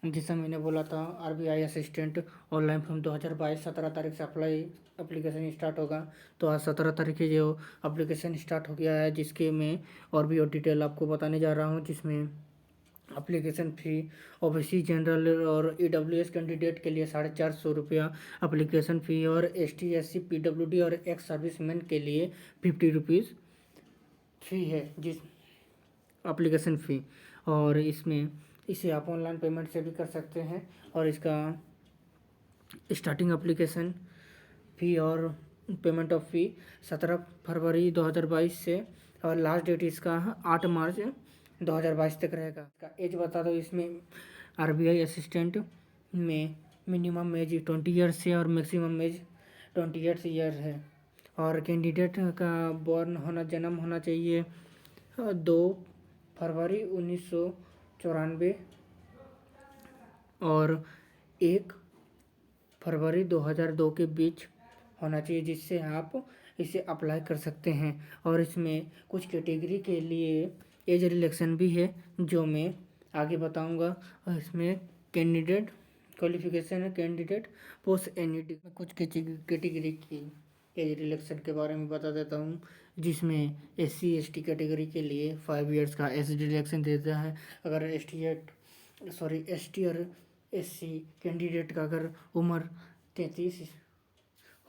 जैसा मैंने बोला था, आरबीआई असिस्टेंट ऑनलाइन फॉर्म 2022 17 तारीख से एप्लीकेशन स्टार्ट होगा। तो आज 17 तारीख की जो एप्लीकेशन स्टार्ट हो गया है, जिसके मैं और डिटेल आपको बताने जा रहा हूँ। जिसमें एप्लीकेशन फ़ी ओबीसी जनरल और ईडब्ल्यूएस कैंडिडेट के लिए 450 रुपया एप्लीकेशन फ़ी, और एसटी एससी पीडब्ल्यूडी और एक्स सर्विसमैन के लिए 50 रुपीज़ फ़ी है, जिस एप्लीकेशन फ़ी। और इसे आप ऑनलाइन पेमेंट से भी कर सकते हैं। और इसका स्टार्टिंग एप्लीकेशन फ़ी और पेमेंट ऑफ फ़ी 17 फरवरी 2022 से, और लास्ट डेट इसका 8 मार्च 2022 तक रहेगा। इसका एज बता दो, इसमें आरबीआई असिस्टेंट में मिनिमम एज 20 ईयर्स से और मैक्सिमम एज 28 ईयर है। और कैंडिडेट का जन्म होना चाहिए 2 फरवरी 1994 और 1 फरवरी 2002 के बीच होना चाहिए, जिससे आप इसे अप्लाई कर सकते हैं। और इसमें कुछ कैटेगरी के लिए एज रिलैक्सेशन भी है, जो मैं आगे बताऊंगा। और इसमें कैंडिडेट क्वालिफिकेशन है, कैंडिडेट पोस्ट एनईडी में कुछ कैटेगरी की एज रिलैक्सेशन के बारे में बता देता हूँ। जिसमें एससी एसटी कैटेगरी के लिए 5 इयर्स का एज रिलैक्सेशन देता है। अगर एसटी और एससी कैंडिडेट का अगर उम्र 33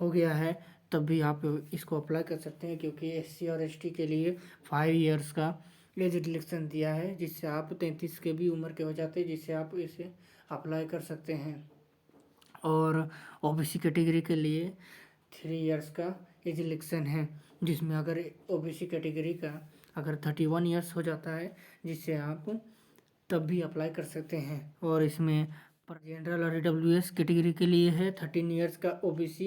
हो गया है, तब भी आप इसको अप्लाई कर सकते हैं, क्योंकि एससी और एसटी के लिए 5 इयर्स का एज रिलैक्सेशन दिया है, जिससे आप 33 के भी उम्र के हो जाते हैं, जिससे आप इसे अप्लाई कर सकते हैं। और ओबीसी कैटेगरी के लिए 3 इयर्स का एज रिलैक्सेशन है, जिसमें अगर ओबीसी कैटेगरी का अगर 31 इयर्स हो जाता है, जिससे आप तब भी अप्लाई कर सकते हैं। और इसमें जनरल और ईडब्ल्यूएस कैटेगरी के लिए है 13 इयर्स का ओबीसी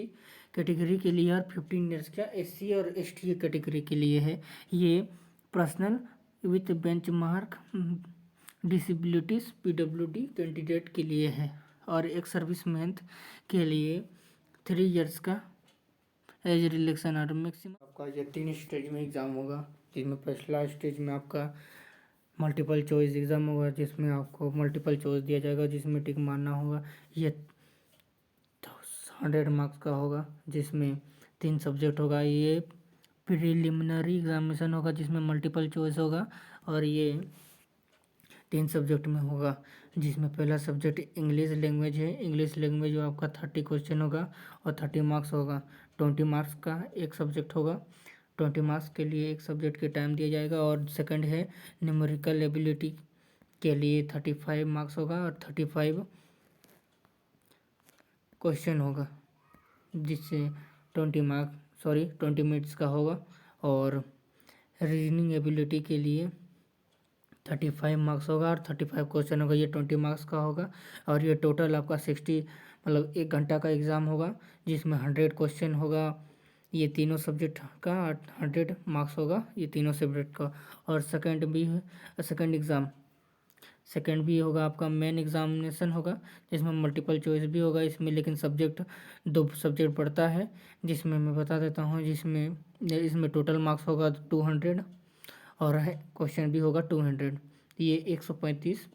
कैटेगरी के लिए, और 15 इयर्स का एससी और एसटी कैटेगरी के लिए है। ये personal with benchmark disabilities PWD candidate के लिए है। और एक सर्विसमैन के लिए 3 इयर्स का एज रिलैक्सेशन और मैक्सिमम। आपका ये 3 स्टेज में एग्ज़ाम होगा, जिसमें पहला स्टेज में आपका मल्टीपल चॉइस एग्ज़ाम होगा, जिसमें आपको मल्टीपल चॉइस दिया जाएगा, जिसमें टिक मारना होगा। ये 100 मार्क्स का होगा, जिसमें 3 सब्जेक्ट होगा। ये प्रिलिमिनरी एग्जामिनेशन होगा, जिसमें मल्टीपल चॉइस होगा, और ये 3 सब्जेक्ट में होगा, जिसमें पहला सब्जेक्ट इंग्लिश लैंग्वेज है। इंग्लिश लैंग्वेज जो आपका 30 क्वेश्चन होगा और 30 मार्क्स होगा। 20 मार्क्स का एक सब्जेक्ट होगा, 20 मार्क्स के लिए एक सब्जेक्ट के टाइम दिया जाएगा। और सेकंड है न्यूमेरिकल एबिलिटी के लिए 35 मार्क्स होगा और 35 क्वेश्चन होगा, जिससे 20 मिनट्स का होगा। और रीजनिंग एबिलिटी के लिए 35 मार्क्स होगा और 35 क्वेश्चन होगा, ये 20 मार्क्स का होगा। और ये टोटल आपका 60 मतलब 1 घंटा का एग्ज़ाम होगा, जिसमें 100 क्वेश्चन होगा। ये तीनों सब्जेक्ट का 100 मार्क्स होगा, ये तीनों सब्जेक्ट का। और सेकंड भी होगा आपका मेन एग्जामिनेशन होगा, जिसमें मल्टीपल चॉइस भी होगा इसमें, लेकिन सब्जेक्ट 2 सब्जेक्ट पढ़ता है, जिसमें मैं बता देता हूँ। इसमें टोटल मार्क्स होगा 200 और क्वेश्चन भी होगा 200। ये 135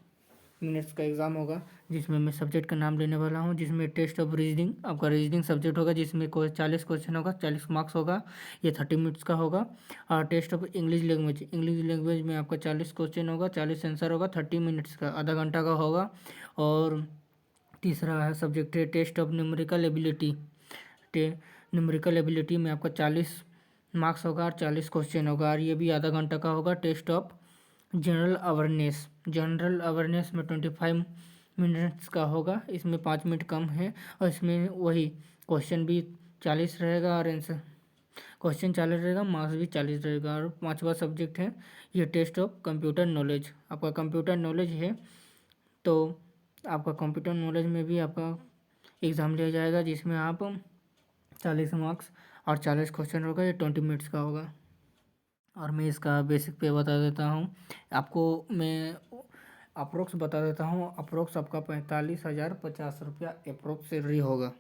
मिनट्स का एग्ज़ाम होगा, जिसमें मैं सब्जेक्ट का नाम लेने वाला हूँ। जिसमें टेस्ट ऑफ रीजनिंग आपका रीजनिंग सब्जेक्ट होगा, जिसमें 40 क्वेश्चन होगा, 40 मार्क्स होगा, ये 30 मिनट्स का होगा। और टेस्ट ऑफ इंग्लिश लैंग्वेज में आपका 40 क्वेश्चन होगा, 40 आंसर होगा, 30 मिनट्स का, आधा घंटा का होगा। और तीसरा है सब्जेक्ट है टेस्ट ऑफ न्यूमेरिकल एबिलिटी में आपका 40 मार्क्स होगा और 40 क्वेश्चन होगा, और ये भी आधा घंटा का होगा। टेस्ट ऑफ जनरल अवेयरनेस में 25 मिनट्स का होगा, इसमें 5 मिनट कम है। और इसमें वही क्वेश्चन भी 40 रहेगा और आंसर क्वेश्चन 40 रहेगा, मार्क्स भी 40 रहेगा। और 5वां सब्जेक्ट है ये टेस्ट ऑफ कंप्यूटर नॉलेज। आपका कंप्यूटर नॉलेज है, तो आपका कंप्यूटर नॉलेज में भी आपका एग्ज़ाम लिया जाएगा, जिसमें आप 40 मार्क्स और 40 क्वेश्चन होगा, ये 20 मिनट्स का होगा। और मैं इसका बेसिक पे बता देता हूँ आपको। मैं अप्रोक्स बता देता हूँ, अप्रोक्स आपका 45,050 रुपया अप्रोक्स सैलरी होगा।